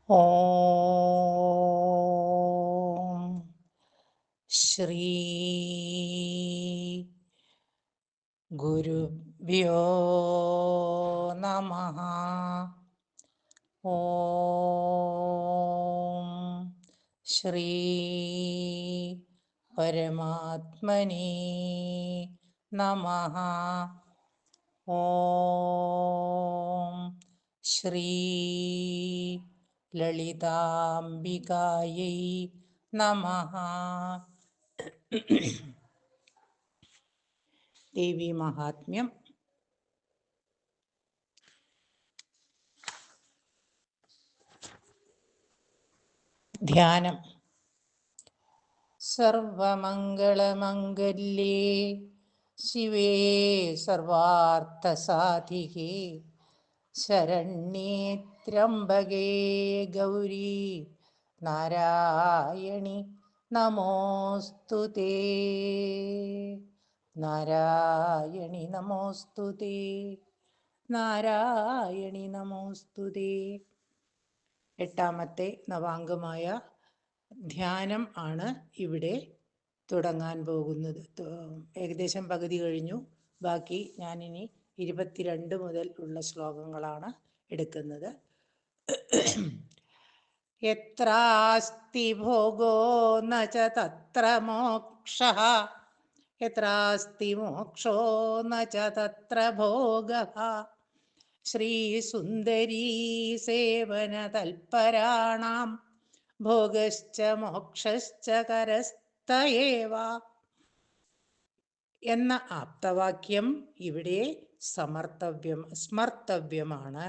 ഓം ശ്രീ ഗുരുഭ്യോ നമഃ. ഓം ശ്രീ പരമാത്മനേ നമഃ. ഓം ശ്രീ ലളിതാംബികായൈ നമഃ. ദേവി മഹാത്മ്യം. ധ്യാനം. സർവമംഗളമംഗല്യേ ശിവേ സർവാർത്ഥസാധികേ ശരണ്യേ ത്രയംബകേ ഗൗരി നാരായണി നമോസ്തുതേ. നാരായണി നമോസ്തുതേ. നാരായണി നമോസ്തുതേ. എട്ടാമത്തെ നവാംഗമായ ധ്യാനം ആണ് ഇവിടെ തുടങ്ങാൻ പോകുന്നത്. ഏകദേശം പകുതി കഴിഞ്ഞു. ബാക്കി ഞാനിനി 22 മുതൽ ഉള്ള ശ്ലോകങ്ങളാണ് എടുക്കുന്നത്. യത്രാസ്തി ഭോഗോ ന ച തത്ര മോക്ഷഃ, യത്രാസ്തി മോക്ഷോ ന ച തത്ര ഭോഗഃ, ശ്രീസുന്ദരീ സേവന തൽപരാണാം ഭോഗശ്ച മോക്ഷശ്ച കരസ്ഥ ഏവ എന്ന ആപ്തവാക്യം ഇവിടെ സ്മർത്തവ്യമാണ്.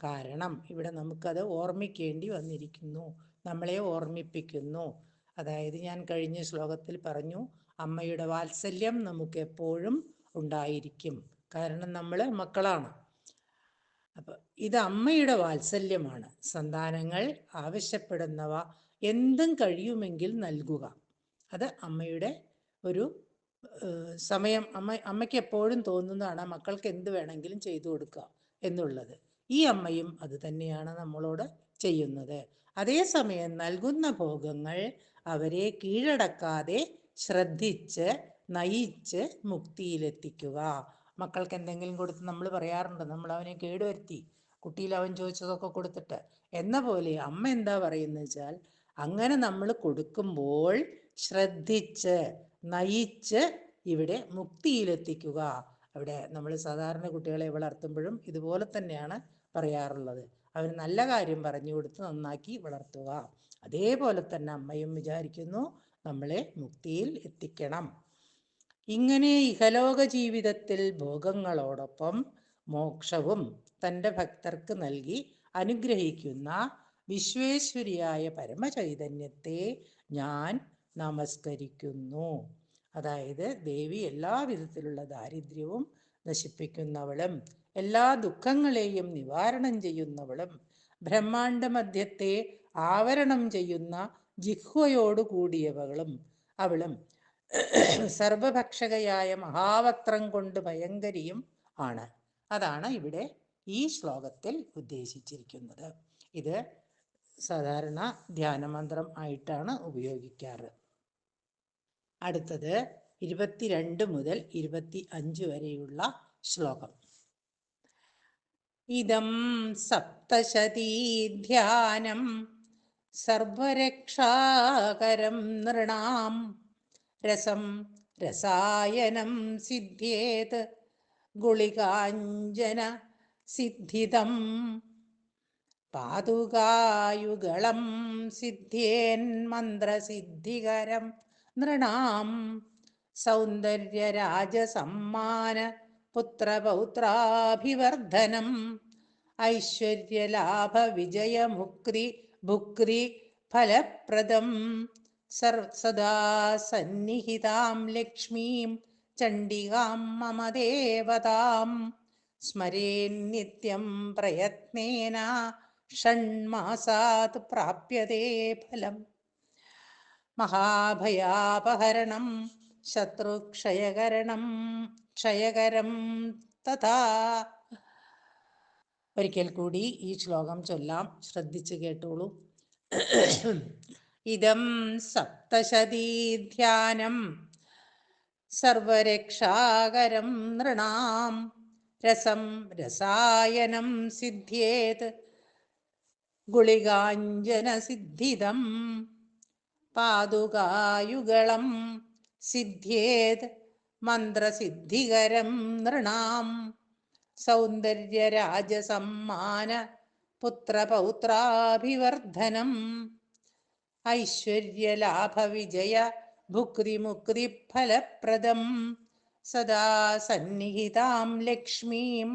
കാരണം ഇവിടെ നമുക്കത് ഓർമ്മിക്കേണ്ടി വന്നിരിക്കുന്നു, നമ്മളെ ഓർമ്മിപ്പിക്കുന്നു. അതായത് ഞാൻ കഴിഞ്ഞ ശ്ലോകത്തിൽ പറഞ്ഞു, അമ്മയുടെ വാത്സല്യം നമുക്ക് എപ്പോഴും ഉണ്ടായിരിക്കും. കാരണം നമ്മൾ മക്കളാണ്. അപ്പം ഇത് അമ്മയുടെ വാത്സല്യമാണ്. സന്താനങ്ങൾ ആവശ്യപ്പെടുന്നവ എന്തും കഴിയുമെങ്കിൽ നൽകുക. അത് അമ്മയുടെ ഒരു സമയം. അമ്മയ്ക്ക് എപ്പോഴും തോന്നുന്നതാണ് മക്കൾക്ക് എന്ത് വേണമെങ്കിലും ചെയ്തു കൊടുക്കുക എന്നുള്ളത്. ഈ അമ്മയും അത് തന്നെയാണ് നമ്മളോട് ചെയ്യുന്നത്. അതേസമയം നൽകുന്ന ഭോഗങ്ങൾ അവരെ കീഴടക്കാതെ ശ്രദ്ധിച്ച് നയിച്ച് മുക്തിയിലെത്തിക്കുക. മക്കൾക്ക് എന്തെങ്കിലും കൊടുത്ത് നമ്മൾ പറയാറുണ്ട്, നമ്മൾ അവനെ കേടുവരുത്തി, കുട്ടിയിൽ അവൻ ചോദിച്ചതൊക്കെ കൊടുത്തിട്ട് എന്ന പോലെ അമ്മ എന്താ പറയുന്നത് വെച്ചാൽ, അങ്ങനെ നമ്മൾ കൊടുക്കുമ്പോൾ ശ്രദ്ധിച്ച് നയിച്ച് ഇവിടെ മുക്തിയിലെത്തിക്കുക. അവിടെ നമ്മൾ സാധാരണ കുട്ടികളെ വളർത്തുമ്പോഴും ഇതുപോലെ തന്നെയാണ് പറയാറുള്ളത്. അവർ നല്ല കാര്യം പറഞ്ഞു കൊടുത്ത് നന്നാക്കി വളർത്തുക. അതേപോലെ തന്നെ അമ്മയും വിചാരിക്കുന്നു നമ്മളെ മുക്തിയിൽ എത്തിക്കണം. ഇങ്ങനെ ഇഹലോക ജീവിതത്തിൽ ഭോഗങ്ങളോടൊപ്പം മോക്ഷവും തൻ്റെ ഭക്തർക്ക് നൽകി അനുഗ്രഹിക്കുന്ന വിശ്വേശ്വരിയായ പരമചൈതന്യത്തെ ഞാൻ നമസ്കരിക്കുന്നു. അതായത് ദേവി എല്ലാ വിധത്തിലുള്ള ദാരിദ്ര്യവും നശിപ്പിക്കുന്നവളും എല്ലാ ദുഃഖങ്ങളെയും നിവാരണം ചെയ്യുന്നവളും ബ്രഹ്മാണ്ഡ മധ്യത്തെ ആവരണം ചെയ്യുന്ന ജിഹ്വയോട് കൂടിയവളും അവളും സർവഭക്ഷകയായ മഹാവക്ത്രം കൊണ്ട് ഭയങ്കരിയും ആണ്. അതാണ് ഇവിടെ ഈ ശ്ലോകത്തിൽ ഉദ്ദേശിച്ചിരിക്കുന്നത്. ഇത് സാധാരണ ധ്യാനമന്ത്രം ആയിട്ടാണ് ഉപയോഗിക്കാറ്. അടുത്തത് 22 മുതൽ 25 വരെയുള്ള ശ്ലോകം. ഇദം സപ്തശതീ ധ്യാനം സർവരക്ഷാകരം നൃണാം രസം രസായനം സിദ്ധ്യേത് ഗുളികാഞ്ജന സിദ്ധിതം പാതുകായുഗളം സിദ്ധ്യേൻ മന്ത്രസിദ്ധികരം നൃണാം സൗന്ദര്യരാജസമ്മാന പുത്രപൗത്രാഭിവർദ്ധനം ഐശ്വര്യലാഭ വിജയമുക്തി ഭുക്തി ഫലപ്രദം സദാ സന്നിഹിതാം ലക്ഷ്മീം ചണ്ഡികാം മമ ദേവതാം സ്മരേൻ നിത്യം പ്രയത്നേന ഷണ്മാസാത് പ്രാപ്യതേ ഫലം. മഹാഭയാപഹരണം ശത്രുക്ഷയകരം തഥാ ഒരിക്കൽ കൂടി ഈ ശ്ലോകം ചൊല്ലാം, ശ്രദ്ധിച്ച് കേട്ടോളൂ. ഇദം സപ്തശതീധ്യാനം സർവരക്ഷാകരം നൃണാം രസം രസായനം സിദ്ധ്യേത് ഗുളികാഞ്ജനസിദ്ധിദം പാദുകായുഗളം സിദ്ധ്യേത് മന്ത്രസിദ്ധികരം നൃണാം സൗന്ദര്യരാജസമ്മാന പുത്രപൗത്രാഭിവർദ്ധനം ഐശ്വര്യലാഭവിജയ ഭുക്തിമുക്തിഫലപ്രദം സദാ സന്നിഹിതാം ലക്ഷ്മീം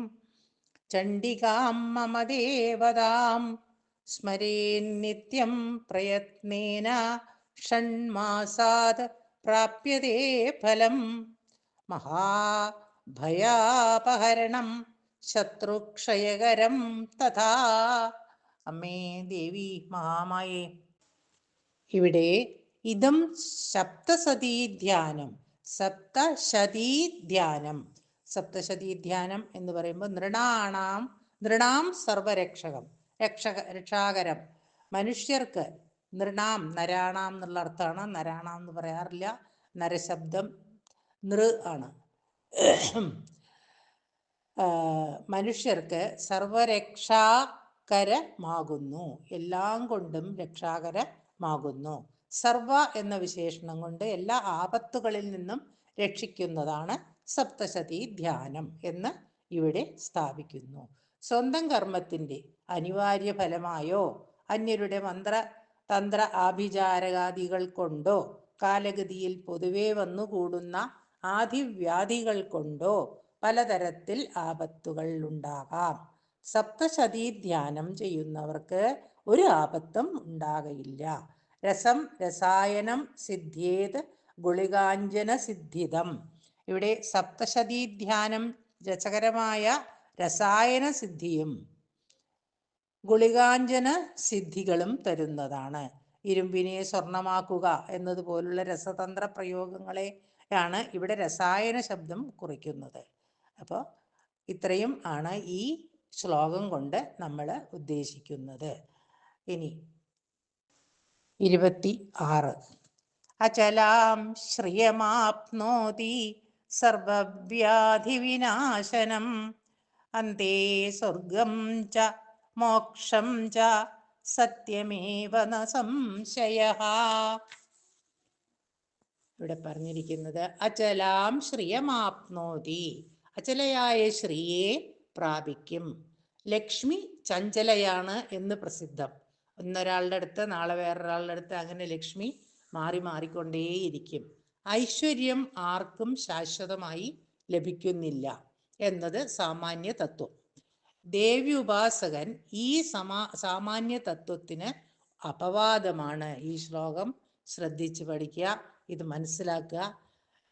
ചണ്ഡികാം മമ ദേവതാം സ്മരേന്നിത്യം പ്രയത്നേന ഷണ്മാസാത് പ്രാപ്യതേ ഫലം മഹാഭയാപഹരണം ശത്രുക്ഷയകരം തഥാ. അമ്മേ ദേവി മഹാമായേ, ഇവിടെ ഇതം സപ്തസതീധ്യാനം, സപ്തശതീധ്യാനം എന്ന് പറയുമ്പോൾ നൃണാം സർവരക്ഷകം, രക്ഷാകരം, മനുഷ്യർക്ക്, നൃണാം നരാണാം എന്നുള്ള അർത്ഥമാണ്. നരാണാം എന്ന് പറയാറില്ല, നരശബ്ദം നൃ ആണ്. മനുഷ്യർക്ക് സർവരക്ഷാകരമാകുന്നു, എല്ലാം കൊണ്ടും രക്ഷാകരമാകുന്നു. സർവ എന്ന വിശേഷണം കൊണ്ട് എല്ലാ ആപത്തുകളിൽ നിന്നും രക്ഷിക്കുന്നതാണ് സപ്തശതീ ധ്യാനം എന്ന് ഇവിടെ സ്ഥാപിക്കുന്നു. സ്വന്തം കർമ്മത്തിൻ്റെ അനിവാര്യ ഫലമായോ അന്യരുടെ തന്ത്ര ആഭിചാരകാദികൾ കൊണ്ടോ കാലഗതിയിൽ പൊതുവെ വന്നുകൂടുന്ന ആദിവ്യാധികൾ കൊണ്ടോ പലതരത്തിൽ ആപത്തുകൾ ഉണ്ടാകാം. സപ്തശതീ ധ്യാനം ചെയ്യുന്നവർക്ക് ഒരു ആപത്തും ഉണ്ടാകയില്ല. രസം രസായനം സിദ്ധ്യേത് ഗുളികാഞ്ജന സിദ്ധിദം. ഇവിടെ സപ്തശതീ ധ്യാനം രസകരമായ രസായന സിദ്ധിയും ഗുളികാഞ്ജന സിദ്ധികളും തരുന്നതാണ്. ഇരുമ്പിനെ സ്വർണമാക്കുക എന്നതുപോലുള്ള രസതന്ത്ര പ്രയോഗങ്ങളെയാണ് ഇവിടെ രസായന ശബ്ദം കുറിക്കുന്നത്. അപ്പോൾ ഇത്രയും ആണ് ഈ ശ്ലോകം കൊണ്ട് നമ്മൾ ഉദ്ദേശിക്കുന്നത്. ഇനി 26. അചലാം ശ്രിയമാപ്നോതി സർവവ്യാധിവിനാശനം അന്തേ സ്വർഗം ച മോക്ഷം ച സത്യമേവ ന സംശയഃ. ഇവിടെ പറഞ്ഞിരിക്കുന്നത് അചലാം ശ്രിയമാപ്നോതി, അചലയായ ശ്രീയെ പ്രാപിക്കും. ലക്ഷ്മി ചഞ്ചലയാണ് എന്ന് പ്രസിദ്ധം. ഒന്നൊരാളുടെ അടുത്ത് നാളെ വേറൊരാളുടെ അടുത്ത് അങ്ങനെ ലക്ഷ്മി മാറിക്കൊണ്ടേയിരിക്കും. ഐശ്വര്യം ആർക്കും ശാശ്വതമായി ലഭിക്കുന്നില്ല എന്നത് സാമാന്യ തത്വം. ദേവി ഉപാസകൻ ഈ സാമാന്യ തത്വത്തിന് അപവാദമാണ്. ഈ ശ്ലോകം ശ്രദ്ധിച്ച് പഠിക്കുക, ഇത് മനസ്സിലാക്കുക.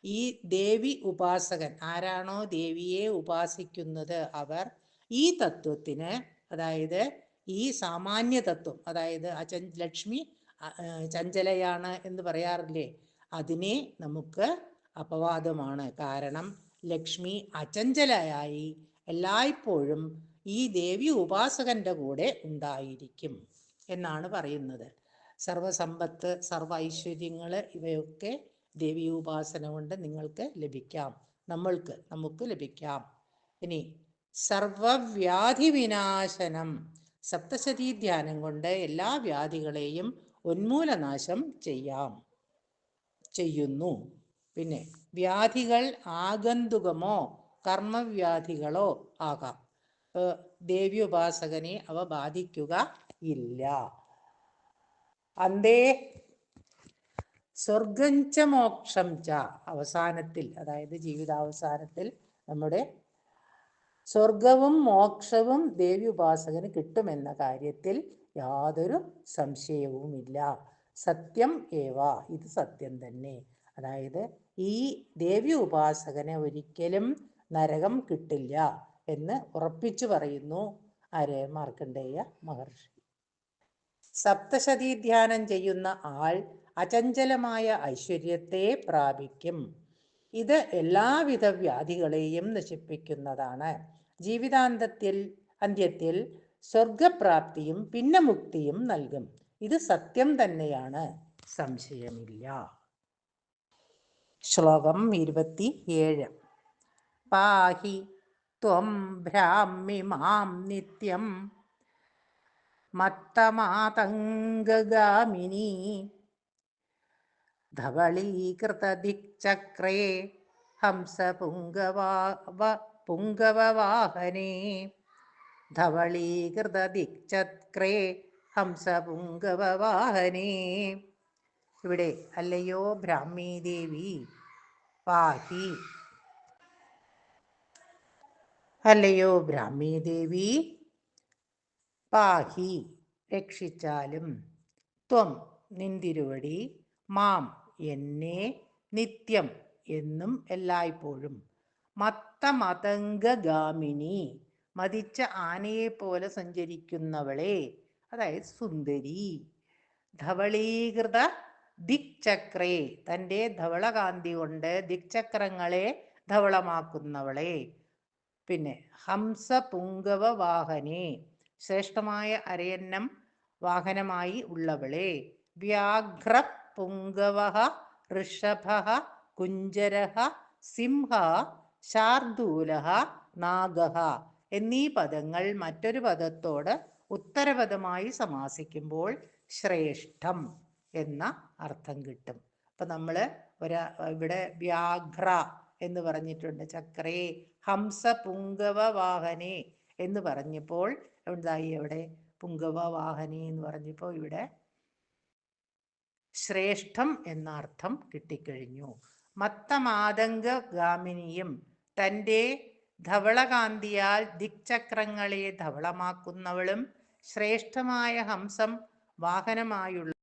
ഈ ദേവി ഉപാസകൻ ആരാണോ ദേവിയെ ഉപാസിക്കുന്നത് അവർ ഈ തത്വത്തിന്, അതായത് ഈ സാമാന്യ തത്വം, അതായത് ലക്ഷ്മി ചഞ്ചലയാണ് എന്ന് പറയാറില്ലേ, അതിനെ നമുക്ക് അപവാദമാണ്. കാരണം ലക്ഷ്മി അചഞ്ചലയായി എല്ലായ്പ്പോഴും ഈ ദേവി ഉപാസകന്റെ കൂടെ ഉണ്ടായിരിക്കും എന്നാണ് പറയുന്നത്. സർവസമ്പത്ത്, സർവ ഐശ്വര്യങ്ങൾ ഇവയൊക്കെ ദേവി ഉപാസന കൊണ്ട് നിങ്ങൾക്ക് ലഭിക്കാം, നമുക്ക് ലഭിക്കാം. ഇനി സർവവ്യാധി വിനാശനം, സപ്തശതീ ധ്യാനം കൊണ്ട് എല്ലാ വ്യാധികളെയും ഉന്മൂലനാശം ചെയ്യുന്നു. പിന്നെ വ്യാധികൾ ആഗന്തുകമോ കർമ്മവ്യാധികളോ ആകാം. ദേവി ഉപാസകനെ അവ ബാധിക്കുക ഇല്ല. അന്തേ സ്വർഗം ച മോക്ഷം ച, അവസാനത്തിൽ, അതായത് ജീവിതാവസാനത്തിൽ നമ്മുടെ സ്വർഗവും മോക്ഷവും ദേവി ഉപാസകന് കിട്ടുമെന്ന കാര്യത്തിൽ യാതൊരു സംശയവുമില്ല. സത്യം ഏവ, ഇത് സത്യം തന്നെ. അതായത് ഈ ദേവി ഉപാസകന് ഒരിക്കലും നരകം കിട്ടില്ല എന്ന് ഉറപ്പിച്ചു പറയുന്നു ആര്? മാർക്കണ്ഡേയ മഹർഷി. സപ്തശതീ ധ്യാനം ചെയ്യുന്ന ആൾ അചഞ്ചലമായ ഐശ്വര്യത്തെ പ്രാപിക്കും. ഇത് എല്ലാവിധ വ്യാധികളെയും നശിപ്പിക്കുന്നതാണ്. ജീവിതാന്തത്തിൽ അന്ത്യത്തിൽ സ്വർഗപ്രാപ്തിയും പിന്നെ മുക്തിയും നൽകും. ഇത് സത്യം തന്നെയാണ്, സംശയമില്ല. ശ്ലോകം 27. പാഹി ത്വം ഭ്രാമി മാം നിത്യം മത്തമാതംഗഗാമിനി ധവളീകൃതദിക്ചക്രേ പുംഗവവാഹനേ ധവളീകൃതദിക്ചക്രേ ഹംസപുംഗവവാഹനേ. ഇവിടെ അല്ലയോ ബ്രാഹ്മീ ദേവി പാഹി, അല്ലയോ ബ്രാഹ്മീ ദേവി പാഹി രക്ഷിച്ചാലും, ത്വം നിന്തിരുവടി, മാം എന്നെ, നിത്യം എന്നും എല്ലായ്പ്പോഴും, മത്തമതംഗഗാമിനി മതിച്ച ആനയെപ്പോലെ സഞ്ചരിക്കുന്നവളെ, അതായത് സുന്ദരി, ധവളീകൃത ദിക്ചക്രേ തൻ്റെ ധവളകാന്തി കൊണ്ട് ദിക്ചക്രങ്ങളെ ധവളമാക്കുന്നവളെ, പിന്നെ ഹംസപുംഗവ വാഹനേ ശ്രേഷ്ഠമായ അരയന്നം വാഹനമായി ഉള്ളവളെ, വ്യാഘ്രപുംഗവ ഋഷഭ കുഞ്ചര സിംഹ ശാർദൂല നാഗ എന്നീ പദങ്ങൾ മറ്റൊരു പദത്തോട് ഉത്തരപദമായി സമാസിക്കുമ്പോൾ ശ്രേഷ്ഠം എന്ന അർത്ഥം കിട്ടും. അപ്പം നമ്മൾ ഇവിടെ വ്യാഘ്ര എന്ന് പറഞ്ഞിട്ടുണ്ട്, ചക്രേ ഹംസ പുംഗവ വാഹനേ എന്ന് പറഞ്ഞപ്പോൾ എന്തായി? അവിടെ പുംഗവ വാഹനേ എന്ന് പറഞ്ഞപ്പോൾ ഇവിടെ ശ്രേഷ്ഠം എന്ന അർത്ഥം കിട്ടിക്കഴിഞ്ഞു. മത്തമാതംഗഗാമിനിയും തൻ്റെ ധവളകാന്തിയാൽ ദിക്ചക്രങ്ങളെ ധവളമാക്കുന്നവളും ശ്രേഷ്ഠമായ ഹംസം വാഹനമായുള്ള